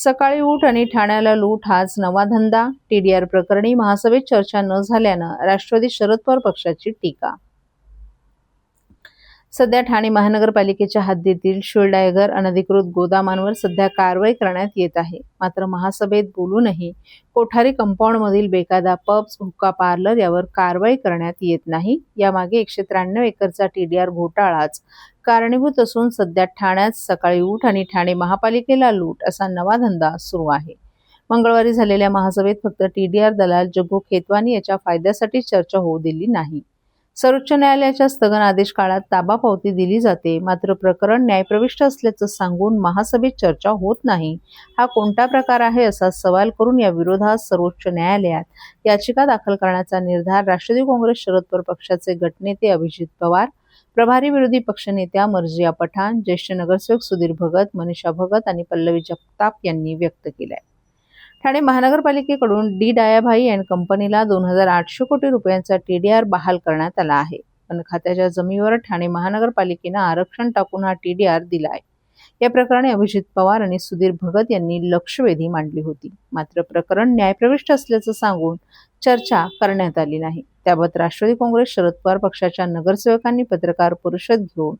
सकाळी उठ आणि ठाण्याला लूट हाच नवा धंदा. टीडीआर प्रकरणी महासभेत चर्चा न झाल्यानं राष्ट्रवादी शरद पवार पक्षाची टीका. सध्या ठाणे महानगरपालिकेच्या हद्दीतील शिळडायगर अनधिकृत गोदामांवर सध्या कारवाई करण्यात येत आहे. मात्र महासभेत बोलूनही कोठारी कंपाऊंडमधील बेकायदा पब्स, हुक्का पार्लर यावर कारवाई करण्यात येत नाही. यामागे 193 एकरचा टीडीआर घोटाळाच कारणीभूत असून सध्या ठाण्यात सकाळी उठ आणि ठाणे महापालिकेला लूट असा नवा धंदा सुरू आहे. मंगळवारी झालेल्या महासभेत फक्त टीडीआर दलाल जग्गू खेतवानी याच्या फायद्यासाठी चर्चा होऊ दिली नाही. सर्वोच्च न्यायालयाच्या स्थगन आदेश काळात ताबा पावती दिली जाते, मात्र प्रकरण न्यायप्रविष्ट असल्याचं सांगून महासभेत चर्चा होत नाही. हा कोणता प्रकार आहे असा सवाल करून या विरोधात सर्वोच्च न्यायालयात याचिका दाखल करण्याचा निर्धार राष्ट्रवादी काँग्रेस शरद पवार पक्षाचे गटनेते अभिजित पवार, प्रभारी विरोधी पक्षनेत्या मर्जिया पठाण, ज्येष्ठ नगरसेवक सुधीर भगत, मनीषा भगत आणि पल्लवी जगताप यांनी व्यक्त केलाय. ठाणे महानगरपालिकेकडून डी डायाभाई अँड कंपनीला 2,800 कोटी रुपयांचा टीडीआर बहाल करण्यात आला आहे. पण खात्याच्या जमिनीवर ठाणे महानगरपालिकेनं आरक्षण टाकून हा टीडीआर दिला आहे. या प्रकरणी अभिजित पवार आणि सुधीर भगत यांनी लक्षवेधी मांडली होती. मात्र प्रकरण न्यायप्रविष्ट असल्याचं सांगून चर्चा करण्यात आली नाही. त्याबाबत राष्ट्रवादी काँग्रेस शरद पवार पक्षाच्या नगरसेवकांनी पत्रकार परिषद घेऊन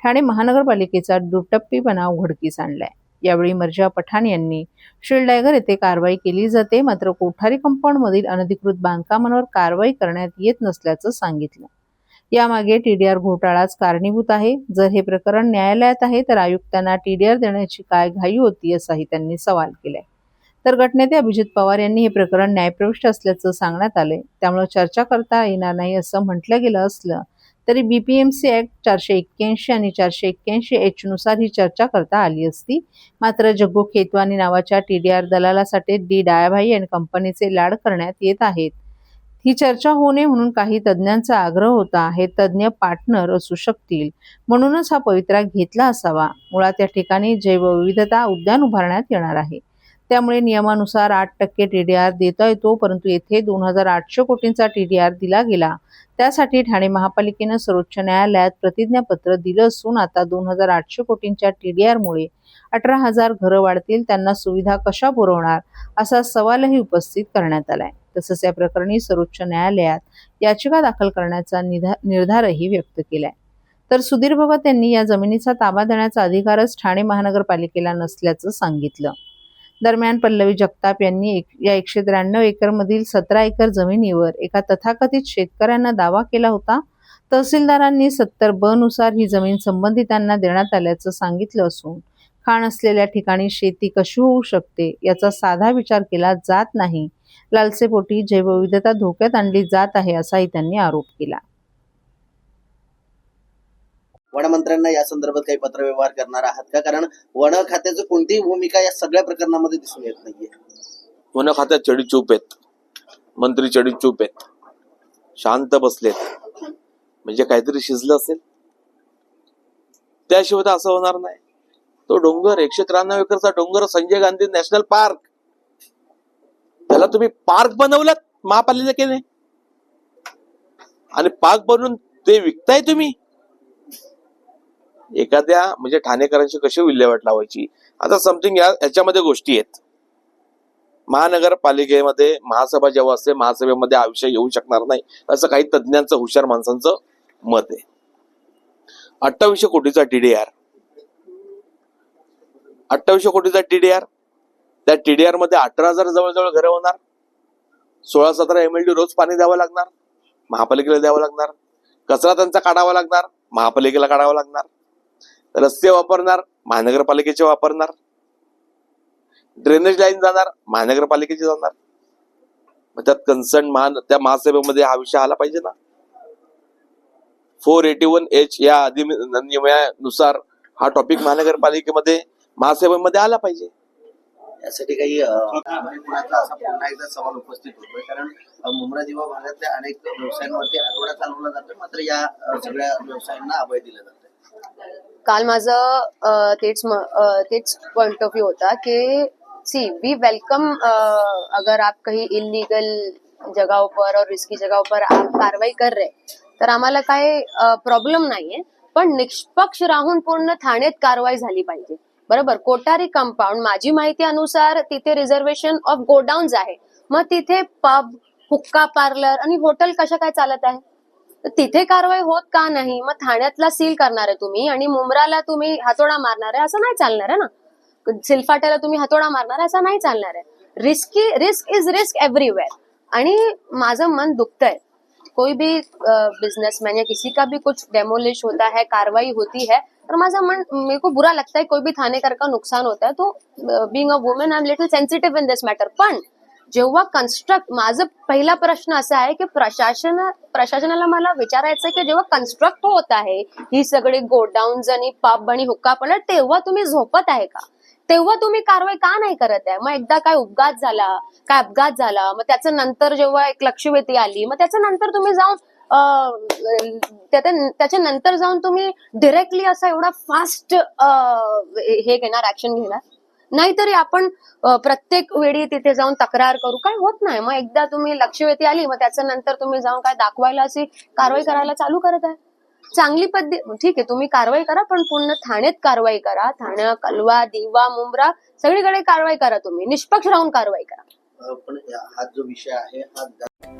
ठाणे महानगरपालिकेचा दुटप्पीपणा उघडकीस आणलाय. यावेळी मर्जिया पठाण यांनी शिळडायगर येथे कारवाई केली जाते, मात्र कोठारी कंपाऊंडमधील अनधिकृत बांधकामांवर कारवाई करण्यात येत नसल्याचं सांगितलं. यामागे टीडीआर घोटाळाच कारणीभूत आहे. जर हे प्रकरण न्यायालयात आहे तर आयुक्तांना टीडीआर देण्याची काय घाई होती असाही त्यांनी सवाल केलाय. तर गटनेते अभिजित पवार यांनी हे प्रकरण न्यायप्रविष्ट असल्याचं सांगण्यात आलंय, त्यामुळे चर्चा करता येणार नाही असं म्हटलं गेलं असलं तरी बीपीएमसी ऍक्ट 481 आणि 481H नुसार ही चर्चा करता आली असती. मात्र जग्गू खेतवानी नावाच्या टीडीआर दलालासाठी डी डायाभाई अँड कंपनीचे लाड करण्यात येत आहेत. ही चर्चा होऊ नये म्हणून काही तज्ज्ञांचा आग्रह होता. हे तज्ज्ञ पार्टनर असू शकतील म्हणूनच हा पवित्रा घेतला असावा. मुळात या ठिकाणी जैवविविधता उद्यान उभारण्यात येणार आहे. त्यामुळे नियमानुसार 8% टीडीआर देता येतो, परंतु येथे 2,800 कोटींचा टीडीआर दिला गेला. त्यासाठी ठाणे महापालिकेनं सर्वोच्च न्यायालयात प्रतिज्ञापत्र दिलं असून आता 2,800 कोटींच्या टीडीआरमुळे 18,000 घरं वाढतील. त्यांना सुविधा कशा पुरवणार असा सवालही उपस्थित करण्यात आलाय. तसंच या प्रकरणी सर्वोच्च न्यायालयात याचिका दाखल करण्याचा निर्धारही व्यक्त केलाय. तर सुधीर भगत यांनी या जमिनीचा ताबा देण्याचा अधिकारच ठाणे महानगरपालिकेला नसल्याचं सांगितलं. दरम्यान पल्लवी जगताप यांनी या 193 एकरमधील 17 एकर जमिनीवर एका तथाकथित शेतकऱ्यांना दावा केला होता. तहसीलदारांनी 70B नुसार ही जमीन संबंधितांना देण्यात आल्याचं सांगितलं असून खाण असलेल्या ठिकाणी शेती कशी होऊ शकते याचा साधा विचार केला जात नाही. लालसेपोटी जैवविविधता धोक्यात आणली जात आहे असाही त्यांनी आरोप केला. वनमंत्र्यांना या संदर्भात काही पत्रव्यवहार करणार आहात का? कारण वन खात्याची कोणतीही भूमिका या सगळ्या प्रकरणामध्ये दिसून येत नाहीये. वन खात्यात चढीचूप आहेत, मंत्री चढीचूप आहेत, शांत बसलेत, म्हणजे काहीतरी शिजलं असेल. त्याशिवाय तर असं होणार नाही. तो डोंगर 193 एकरचा डोंगर संजय गांधी नॅशनल पार्क, त्याला तुम्ही पार्क बनवलात महापालिकेने आणि पार्क बनवून ते विकताय तुम्ही. एखाद्या म्हणजे ठाणेकरांची कशी विल्हेवाट लावायची. आता समथिंग याच्यामध्ये गोष्टी आहेत. महानगरपालिकेमध्ये महासभा जेव्हा असते, महासभेमध्ये हा विषय येऊ शकणार नाही असं काही तज्ज्ञांचं, हुशार माणसांचं मत आहे. 2800 कोटीचा टीडीआर, 2800 कोटीचा टीडीआर, त्या टीडीआर मध्ये 18,000 जवळजवळ घरं होणार. 16-17 MLD रोज पाणी द्यावं लागणार, महापालिकेला द्यावं लागणार. कचरा त्यांचा काढावा लागणार, महापालिकेला काढावा लागणार. रस्ते वापरणार, महानगरपालिकेचे वापरणार. ड्रेनेज लाईन जाणार, महानगरपालिकेची जाणार. मग त्यात कन्सर्न त्या महासभेमध्ये हा विषय आला पाहिजे ना. 481H या अधिनियमानुसार हा टॉपिक महानगरपालिकेमध्ये, महासभेमध्ये आला पाहिजे. यासाठी काही असा पुन्हा एकदा सवाल उपस्थित होतोय, कारण मुंब्रा दिवा भागातल्या अनेक व्यवसायांवरती आठवडा चालवला जातोय, मात्र या सगळ्या व्यवसायांना अभय दिलं जातंय. काल माझं तेच पॉइंट ऑफ व्यू होता कि सी वी वेलकम अगर आप कहीं इलीगल जगहों पर और रिस्की जगहों पर आप कारवाई कर रहे तर आम्हाला काय प्रॉब्लेम नाहीये, पण निष्पक्ष राहून पूर्ण ठाण्यात कारवाई झाली पाहिजे. बरोबर. कोठारी कंपाऊंड माझी माहिती अनुसार तिथे रिझर्वेशन ऑफ गोडाऊन्स आहे. मग तिथे पब, हुक्का पार्लर आणि हॉटेल कशा काय चालत आहे? तर तिथे कारवाई होत का नाही? मग ठाण्यातला सील करणार आहे तुम्ही आणि मुंब्राला तुम्ही हातोडा मारणार आहे, असं नाही चालणार आहे ना. सिलफाट्याला तुम्ही हातोडा मारणार आहे, असं नाही चालणार आहे. Risk is risk everywhere. आणि माझं मन दुखतंय. कोई भी बिजनेसमैन या किसी का भी कुछ डेमोलिश होता है, कार्रवाई होती है, तर माझा मन, मेरे को बुरा लगता है. कोई भी थानेकर का नुकसान होता है तो being a woman I am little sensitive in this matter. पण जेव्हा माझं पहिला प्रश्न असा आहे की प्रशासनाला मला विचारायचं आहे की जेव्हा कन्स्ट्रक्ट होत आहे ही सगळी गोडाऊन्स आणि पब आणि हुक्का पार्लर, तेव्हा तुम्ही झोपत आहे का? तेव्हा तुम्ही कारवाई का नाही करत आहे? मग एकदा काय अपघात झाला, मग त्याच्या नंतर जेव्हा एक लक्षवेधी आली, मग त्याच्या नंतर तुम्ही जाऊन त्याच्या नंतर जाऊन तुम्ही डिरेक्टली असा एवढा फास्ट हे घेणार, ऍक्शन घेणार? नाहीतरी आपण प्रत्येक वेळी तिथे जाऊन तक्रार करू, काय होत नाही. मग एकदा तुम्ही लक्षवेधी आली, मग त्याच्या नंतर तुम्ही जाऊन काय दाखवायला अशी कारवाई करायला चालू करत आहे. चांगली पद्धत ठीक आहे, तुम्ही कारवाई करा, पण पूर्ण ठाण्यात कारवाई करा. ठाणे, कलवा, दिवा, मुंब्रा सगळीकडे कारवाई करा. तुम्ही निष्पक्ष राहून कारवाई करा. पण हा जो विषय आहे हा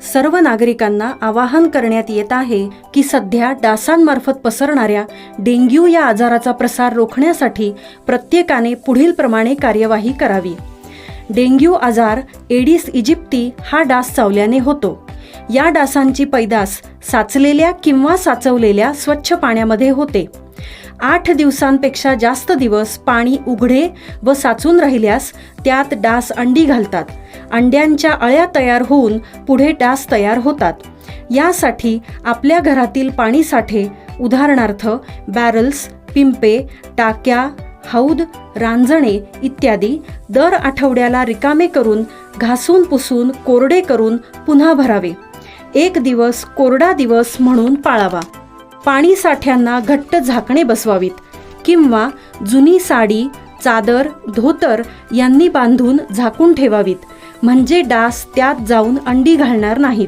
सर्व नागरिकांना आवाहन करण्यात येत आहे की सध्या डासांमार्फत पसरणाऱ्या डेंग्यू या आजाराचा प्रसार रोखण्यासाठी प्रत्येकाने पुढील प्रमाणे कार्यवाही करावी. डेंग्यू आजार एडिस इजिप्ती हा डास चावल्याने होतो. या डासांची पैदास साचलेल्या किंवा साचवलेल्या स्वच्छ पाण्यामध्ये होते. 8 दिवसांपेक्षा जास्त दिवस पाणी उघडे व साचून राहिल्यास त्यात डास अंडी घालतात. अंड्यांच्या अळ्या तयार होऊन पुढे डास तयार होतात. यासाठी आपल्या घरातील पाणी साठे, उदाहरणार्थ बॅरल्स, पिंपे, टाक्या, हौद, रांजणे इत्यादी दर आठवड्याला रिकामे करून घासून पुसून कोरडे करून पुन्हा भरावे. 1 दिवस कोरडा दिवस म्हणून पाळावा. पाणी साठ्यांना घट्ट झाकणे बसवावीत किंवा जुनी साडी, चादर, धोतर यांनी बांधून झाकून ठेवावीत, म्हणजे डास त्यात जाऊन अंडी घालणार नाहीत.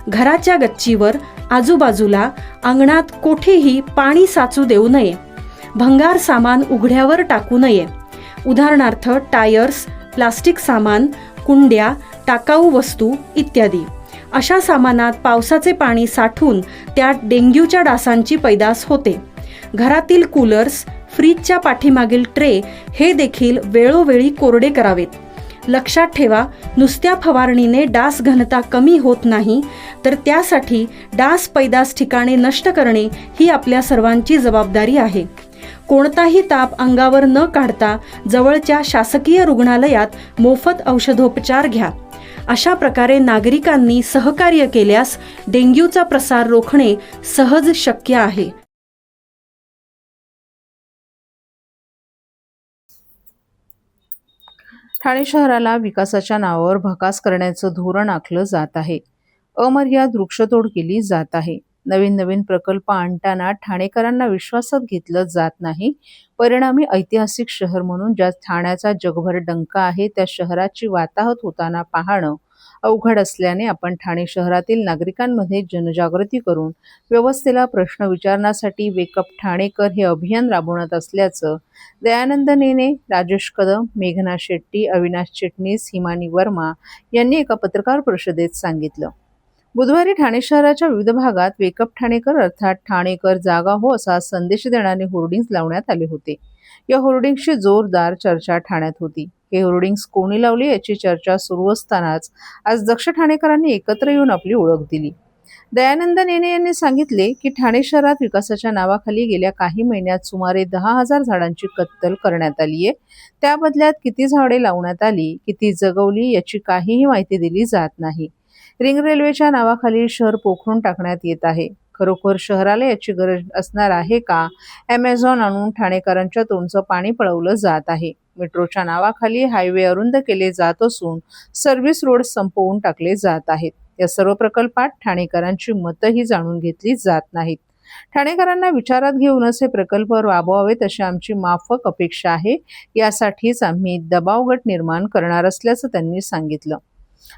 घराच्या गच्चीवर, आजूबाजूला, अंगणात कोठेही पाणी साचू देऊ नये. भंगार सामान उघड्यावर टाकू नये, उदाहरणार्थ टायर्स, प्लास्टिक सामान, कुंड्या, टाकाऊ वस्तू इत्यादी. अशा सामानात पावसाचे पाणी साठून त्यात डेंग्यूच्या डासांची पैदास होते. घरातील कूलर्स, फ्रीजच्या पाठीमागील ट्रे हे देखील वेळोवेळी कोरडे करावेत. लक्षात ठेवा, नुसत्या फवारणीने डास घनता कमी होत नाही, तर त्यासाठी डास पैदास ठिकाणे नष्ट करणे ही आपल्या सर्वांची जबाबदारी आहे. कोणताही ताप अंगावर न काढता जवळच्या शासकीय रुग्णालयात मोफत औषधोपचार घ्या. अशा प्रकारे नागरिकांनी सहकार्य केल्यास डेंग्यूचा प्रसार रोखणे सहज शक्य आहे. ठाणे शहराला विकासाच्या नावावर भकास करण्याचं धोरण आखलं जात आहे. अमर्याद वृक्षतोड केली जात आहे. नवीन प्रकल्प आणताना ठाणेकरांना विश्वासात घेतलं जात नाही. परिणामी ऐतिहासिक शहर म्हणून ज्या ठाण्याचा जगभर डंका आहे त्या शहराची वाताहत होताना पाहणं अवघड असल्याने आपण ठाणे शहरातील नागरिकांमध्ये जनजागृती करून व्यवस्थेला प्रश्न विचारण्यासाठी वेकअप ठाणेकर हे अभियान राबवण्यात असल्याचं दयानंद नेने, राजेश कदम, मेघना शेट्टी, अविनाश चिटणीस, हिमानी वर्मा यांनी एका पत्रकार परिषदेत सांगितलं. बुधवारी ठाणे शहराच्या विविध भागात वेकअप ठाणेकर अर्थात ठाणेकर जागा हो असा संदेश देणारे होर्डिंग्ज लावण्यात आले होते. या होर्डिंग्सची जोरदार चर्चा ठाण्यात होती. हे होर्डिंग्स कोणी लावले याची चर्चा सुरू असतानाच आज दक्ष ठाणेकरांनी एकत्र येऊन आपली ओळख दिली. दयानंद नेने यांनी सांगितले की ठाणे शहरात विकासाच्या नावाखाली गेल्या काही महिन्यात सुमारे 10,000 झाडांची कत्तल करण्यात आली आहे. त्या बदल्यात किती झाडे लावण्यात आली, किती जगवली याची काहीही माहिती दिली जात नाही. रिंग रेल्वेच्या नावाखाली शहर पोखरून टाकण्यात येत आहे. खरोखर शहराला याची गरज असणार आहे का? ॲमेझॉन आणून ठाणेकरांच्या तोंडचं पाणी पळवलं जात आहे. मेट्रोच्या नावाखाली हायवे अरुंद केले जात असून सर्व्हिस रोड संपवून टाकले जात आहेत. या सर्व प्रकल्पात ठाणेकरांची मतंही जाणून घेतली जात नाहीत. ठाणेकरांना विचारात घेऊनच हे प्रकल्प राबवावेत अशी आमची माफक अपेक्षा आहे. यासाठीच आम्ही दबाव गट निर्माण करणार असल्याचं त्यांनी सांगितलं.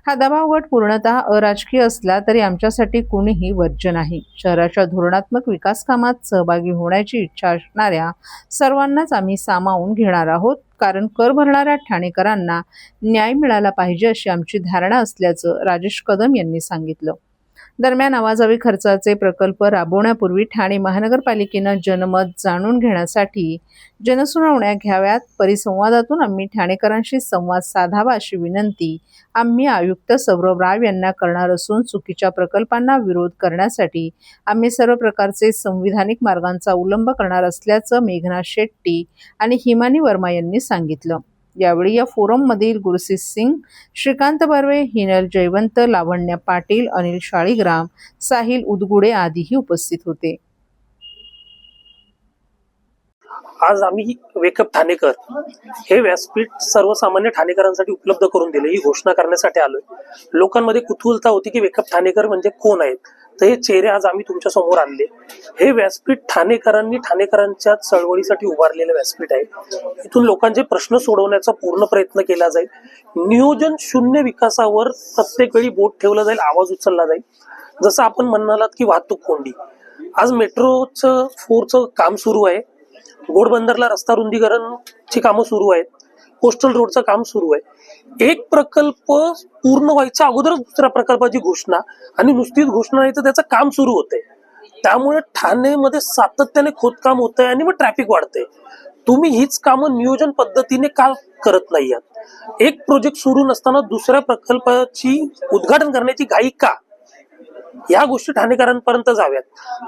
हा दबाव गट पूर्णतः अराजकीय असला तरी आमच्यासाठी कुणीही वर्ज्य नाही. शहराच्या धोरणात्मक विकास कामात सहभागी होण्याची इच्छा असणाऱ्या सर्वांनाच आम्ही सामावून घेणार आहोत, कारण कर भरणाऱ्या ठाणेकरांना न्याय मिळाला पाहिजे अशी आमची धारणा असल्याचं राजेश कदम यांनी सांगितलं. दरम्यान आवाजावी खर्चाचे प्रकल्प राबवण्यापूर्वी ठाणे महानगरपालिकेनं जनमत जाणून घेण्यासाठी जनसुनावण्या घ्याव्यात. परिसंवादातून आम्ही ठाणेकरांशी संवाद साधावा अशी विनंती आम्ही आयुक्त सौरभ राव यांना करणार असून चुकीच्या प्रकल्पांना विरोध करण्यासाठी आम्ही सर्व प्रकारचे संविधानिक मार्गांचा अवलंब करणार असल्याचं मेघना शेट्टी आणि हिमानी वर्मा यांनी सांगितलं. यावेळी या फोरममधील गुरसीत सिंग, श्रीकांत बर्वे, हिनल जयवंत, लावण्या पाटील, अनिल शाळीग्राम, साहिल उदगुडे आदीही उपस्थित होते. आज आम्ही वेकअप ठाणेकर हे व्यासपीठ सर्वसामान्य ठाणेकरांसाठी उपलब्ध करून दिले, ही घोषणा करण्यासाठी आलोय. लोकांमध्ये कुतूहलता होती की वेकअप ठाणेकर म्हणजे कोण आहेत, तर हे चेहरे आज आम्ही तुमच्या समोर आणले. हे व्यासपीठ ठाणेकरांनी ठाणेकरांच्या चळवळीसाठी उभारलेलं व्यासपीठ आहे. इथून लोकांचे प्रश्न सोडवण्याचा पूर्ण प्रयत्न केला जाईल. नियोजन शून्य विकासावर प्रत्येक वेळी बोट ठेवलं जाईल, आवाज उचलला जाईल. जसं आपण म्हणालात की वाहतूक कोंडी, आज मेट्रोचं 4चं काम सुरू आहे, घोडबंदरला रस्ता रुंदीकरणची कामं सुरू आहेत, कोस्टल रोडचं काम सुरू आहे. एक प्रकल्प पूर्ण व्हायच्या अगोदरच दुसऱ्या प्रकल्पाची घोषणा, आणि नुसतीच घोषणा नाही तर त्याचं काम सुरू होतंय. त्यामुळे ठाणेमध्ये सातत्याने खोदकाम होतंय आणि मग ट्रॅफिक वाढतंय. तुम्ही हीच कामं नियोजन पद्धतीने का करत नाही आहात? एक प्रोजेक्ट सुरू नसताना दुसऱ्या प्रकल्पाची उद्घाटन करण्याची घाई का? या गोष्टी ठाणेकरांपर्यंत जाव्यात.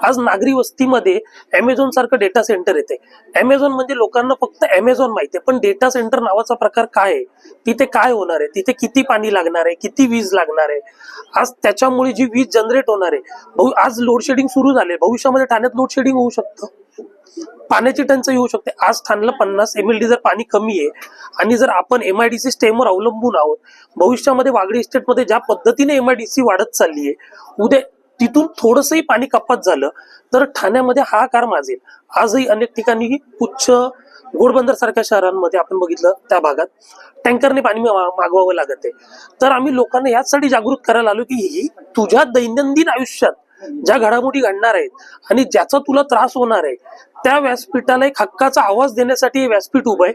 आज नागरी वस्तीमध्ये अमेझॉन सारखं डेटा सेंटर येते. अमेझॉन म्हणजे लोकांना फक्त अमेझॉन माहिती आहे, पण डेटा सेंटर नावाचा प्रकार काय आहे, तिथे काय होणार आहे, तिथे किती पाणी लागणार आहे, किती वीज लागणार आहे, आज त्याच्यामुळे जी वीज जनरेट होणार आहे. आज लोडशेडिंग सुरू झाले, भविष्यामध्ये ठाण्यात लोडशेडिंग होऊ शकतं, पाण्याची टंचाई होऊ शकते. आज ठाण्याला 50 MLD जर पाणी कमी आहे आणि जर आपण MIDC स्टेमवर अवलंबून आहोत, भविष्यामध्ये वागडी इस्टेटमध्ये ज्या पद्धतीने MIDC वाढत चालली आहे, उद्या तिथून थोडंसंही पाणी कपात झालं तर ठाण्यामध्ये हाहाकार माजेल. आजही अनेक ठिकाणी उच्च घोडबंदर सारख्या शहरांमध्ये आपण बघितलं त्या भागात टँकरने पाणी मागवावं लागत आहे. तर आम्ही लोकांना याचसाठी जागृत करायला आलो की ही तुझ्या दैनंदिन आयुष्यात ज्या घडामोडी घडणार आहेत आणि ज्याचा तुला त्रास होणार आहे, त्या व्यासपीठाला एक हक्काचा आवाज देण्यासाठी हे व्यासपीठ उभं आहे.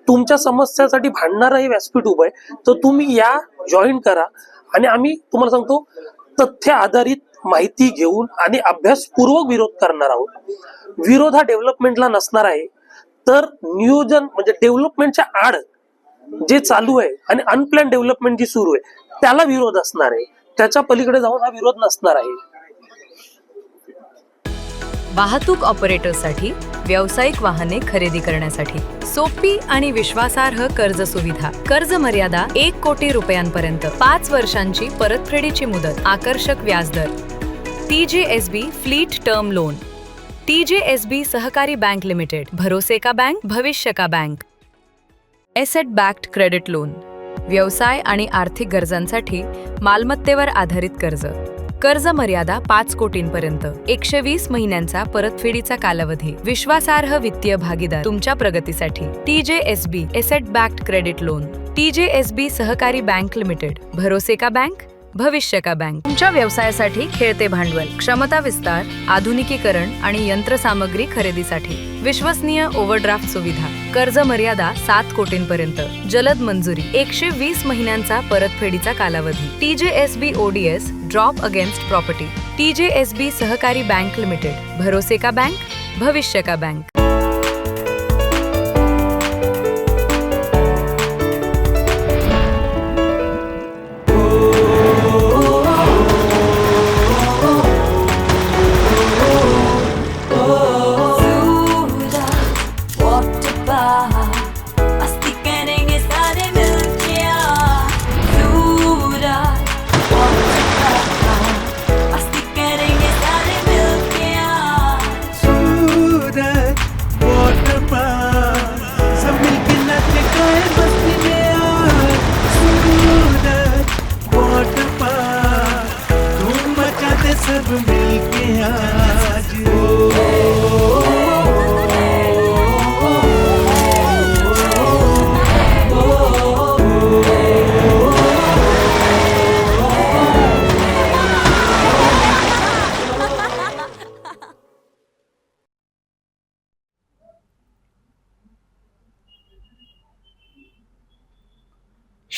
तुमच्या समस्यासाठी भांडणारं हे व्यासपीठ उभं आहे. तर तुम्ही या जॉईन करा आणि आम्ही तुम्हाला सांगतो तथ्य आधारित माहिती घेऊन आणि अभ्यासपूर्वक विरोध करणार आहोत. विरोध हा डेव्हलपमेंटला नसणार आहे, तर नियोजन म्हणजे डेव्हलपमेंटच्या आड जे चालू आहे आणि अनप्लॅन डेव्हलपमेंट जी सुरू आहे त्याला विरोध असणार आहे. त्याच्या पलीकडे जाऊन हा विरोध नसणार आहे. वाहतूक ऑपरेटरसाठी व्यावसायिक वाहने खरेदी करण्यासाठी सोपी आणि विश्वासार्ह कर्ज सुविधा. कर्ज मर्यादा 1 कोटी रुपयांपर्यंत, 5 वर्षांची परतफेडीची मुदत, आकर्षक व्याजदर. TJSB fleet term loan, TJSB सहकारी बँक लिमिटेड, भरोसे का बैंक, भविष्य का bank. Asset backed credit loan, व्यवसाय आणि आर्थिक गरजांसाठी मालमत्तेवर आधारित कर्ज. कर्ज मर्यादा 5 कोटींपर्यंत, 120 महिन्यांचा परतफेडीचा कालावधी. विश्वासार्ह वित्तीय भागीदार तुमच्या प्रगतीसाठी. TJSB asset backed credit loan, TJSB सहकारी बँक लिमिटेड, भरोसे का बैंक, भविष्य का बैंक. तुमच्या व्यवसायासाठी खेळते भांडवल, क्षमता विस्तार, आधुनिकीकरण आणि यंत्रसामग्री खरेदीसाठी विश्वसनीय ओव्हरड्राफ्ट सुविधा. कर्ज मर्यादा 7 कोटींपर्यंत, जलद मंजुरी, 120 महिन्यांचा परतफेडीचा कालावधी. TJSB ODS drop against property, TJSB सहकारी बँक लिमिटेड, भरोसे का बैंक, भविष्य का बैंक.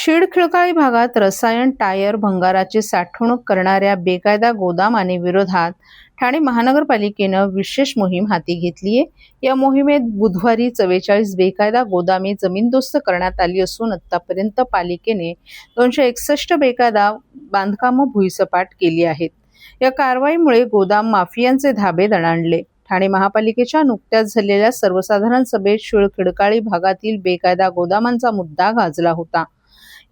शिळखिळकाळी भागात रसायन, टायर, भंगाराची साठवणूक करणाऱ्या बेकायदा गोदामाने विरोधात ठाणे महानगरपालिकेनं विशेष मोहीम हाती घेतली आहे। या मोहिमेत बुधवारी 44 बेकायदा गोदामे जमीनदोस्त करण्यात आली असून आतापर्यंत पालिकेने 261 बेकायदा बांधकामं भुईसपाट केली आहेत। या कारवाईमुळे गोदाम माफियांचे धाबे दणाणले। ठाणे महापालिकेच्या नुकत्याच झालेल्या सर्वसाधारण सभेत शिळखिळकाळी भागातील बेकायदा गोदामांचा मुद्दा गाजला होता।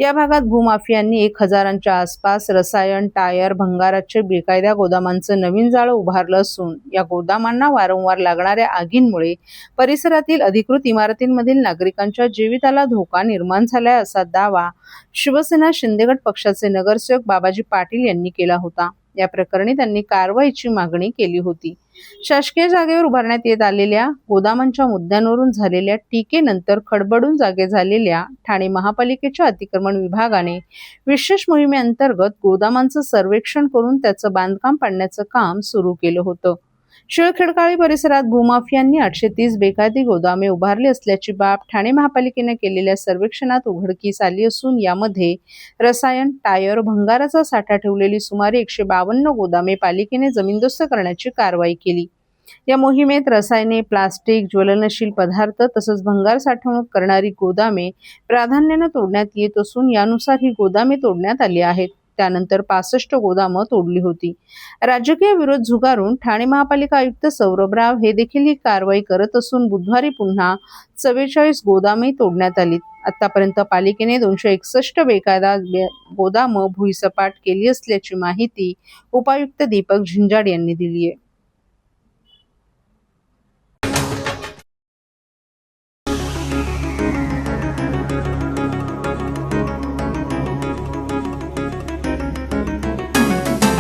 या भागात भूमाफियांनी 1000च्या आसपास रसायन, टायर, भंगाराचे बेकायदा गोदामांचं नवीन जाळं उभारलं असून या गोदामांना वारंवार लागणाऱ्या आगींमुळे परिसरातील अधिकृत इमारतींमधील नागरिकांच्या जीविताला धोका निर्माण झालाय असा दावा शिवसेना शिंदेगड पक्षाचे नगरसेवक बाबाजी पाटील यांनी केला होता। या प्रकरणी त्यांनी कारवाईची मागणी केली होती। शासकीय जागेवर उभारण्यात येत आलेल्या गोदामांच्या मुद्द्यांवरून झालेल्या टीकेनंतर खडबडून जागे झालेल्या ठाणे महापालिकेच्या अतिक्रमण विभागाने विशेष मोहिमेअंतर्गत गोदामांचं सर्वेक्षण करून त्याचं बांधकाम पाडण्याचं काम सुरू केलं होतं। शिळखिळकाळी परिसरात भूमाफियांनी 830 बेकायदी गोदामे उभारली असल्याची बाब ठाणे महापालिकेने केलेल्या सर्वेक्षणात उघडकीस आली असून यामध्ये रसायन, टायर, भंगाराचा साठा ठेवलेली सुमारे 152 गोदामे पालिकेने जमीनदोस्त करण्याची कारवाई केली। या मोहिमेत रसायने, प्लास्टिक, ज्वलनशील पदार्थ तसंच भंगार साठवणूक करणारी गोदामे प्राधान्याने तोडण्यात येत असून यानुसार ही गोदामे तोडण्यात आली आहेत। त्यानंतर 65 गोदामं तोडली होती। राजकीय विरोध झुगारून ठाणे महापालिका आयुक्त सौरभ राव हे देखील ही कारवाई करत असून बुधवारी पुन्हा 44 गोदामही तोडण्यात आली। आतापर्यंत पालिकेने 261 बेकायदा गोदामं भुईसपाट केली असल्याची माहिती उपायुक्त दीपक झिंजाड यांनी दिली आहे।